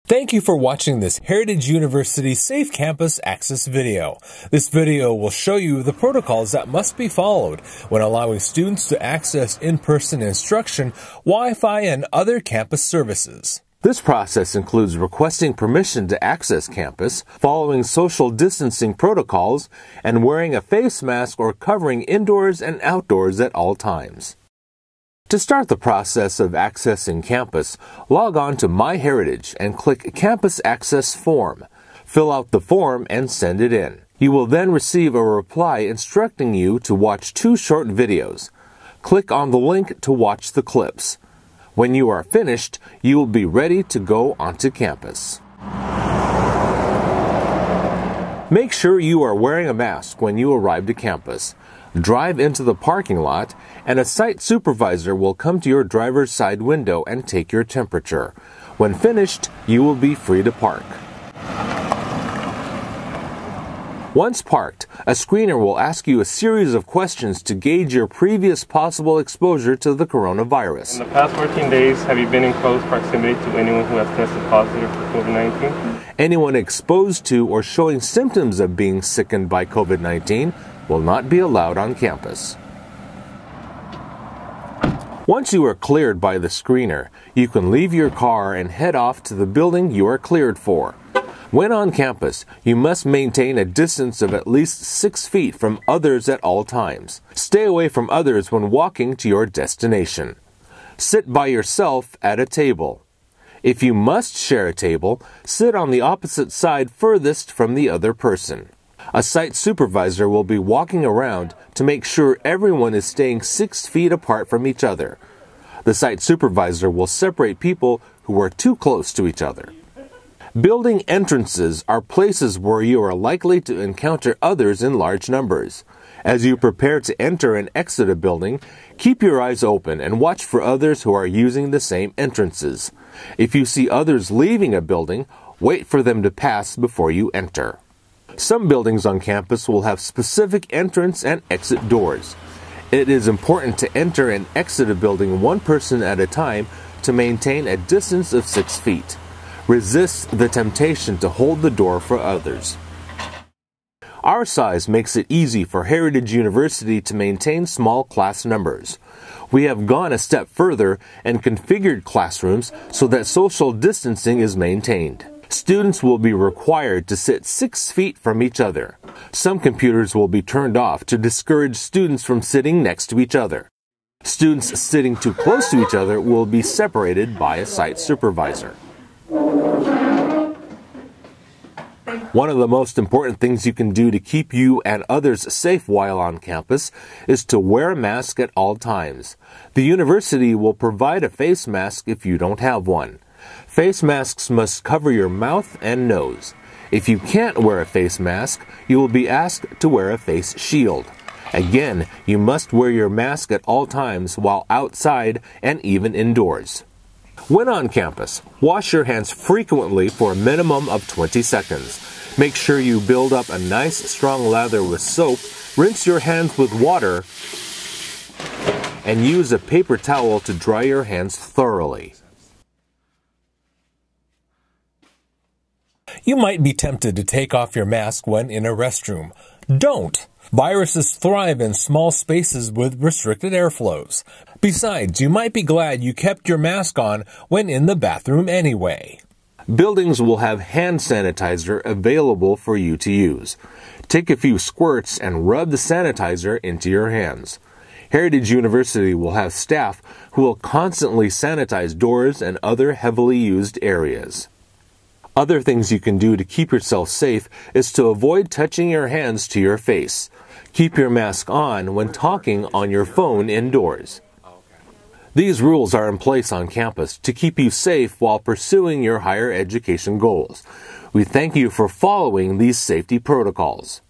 Thank you for watching this Heritage University Safe Campus Access video. This video will show you the protocols that must be followed when allowing students to access in-person instruction, Wi-Fi, and other campus services. This process includes requesting permission to access campus, following social distancing protocols, and wearing a face mask or covering indoors and outdoors at all times. To start the process of accessing campus, log on to MyHeritage and click Campus Access Form. Fill out the form and send it in. You will then receive a reply instructing you to watch 2 short videos. Click on the link to watch the clips. When you are finished, you will be ready to go onto campus. Make sure you are wearing a mask when you arrive to campus. Drive into the parking lot, and a site supervisor will come to your driver's side window and take your temperature. When finished, you will be free to park. Once parked, a screener will ask you a series of questions to gauge your previous possible exposure to the coronavirus. In the past 14 days, have you been in close proximity to anyone who has tested positive for COVID-19? Anyone exposed to or showing symptoms of being sickened by COVID-19 will not be allowed on campus. Once you are cleared by the screener, you can leave your car and head off to the building you are cleared for. When on campus, you must maintain a distance of at least 6 feet from others at all times. Stay away from others when walking to your destination. Sit by yourself at a table. If you must share a table, sit on the opposite side furthest from the other person. A site supervisor will be walking around to make sure everyone is staying 6 feet apart from each other. The site supervisor will separate people who are too close to each other. Building entrances are places where you are likely to encounter others in large numbers. As you prepare to enter and exit a building, keep your eyes open and watch for others who are using the same entrances. If you see others leaving a building, wait for them to pass before you enter. Some buildings on campus will have specific entrance and exit doors. It is important to enter and exit a building one person at a time to maintain a distance of 6 feet. Resist the temptation to hold the door for others. Our size makes it easy for Heritage University to maintain small class numbers. We have gone a step further and configured classrooms so that social distancing is maintained. Students will be required to sit 6 feet from each other. Some computers will be turned off to discourage students from sitting next to each other. Students sitting too close to each other will be separated by a site supervisor. One of the most important things you can do to keep you and others safe while on campus is to wear a mask at all times. The university will provide a face mask if you don't have one. Face masks must cover your mouth and nose. If you can't wear a face mask, you will be asked to wear a face shield. Again, you must wear your mask at all times while outside and even indoors. When on campus, wash your hands frequently for a minimum of 20 seconds. Make sure you build up a nice strong lather with soap, rinse your hands with water, and use a paper towel to dry your hands thoroughly. You might be tempted to take off your mask when in a restroom. Don't! Viruses thrive in small spaces with restricted airflows. Besides, you might be glad you kept your mask on when in the bathroom anyway. Buildings will have hand sanitizer available for you to use. Take a few squirts and rub the sanitizer into your hands. Heritage University will have staff who will constantly sanitize doors and other heavily used areas. Other things you can do to keep yourself safe is to avoid touching your hands to your face. Keep your mask on when talking on your phone indoors. These rules are in place on campus to keep you safe while pursuing your higher education goals. We thank you for following these safety protocols.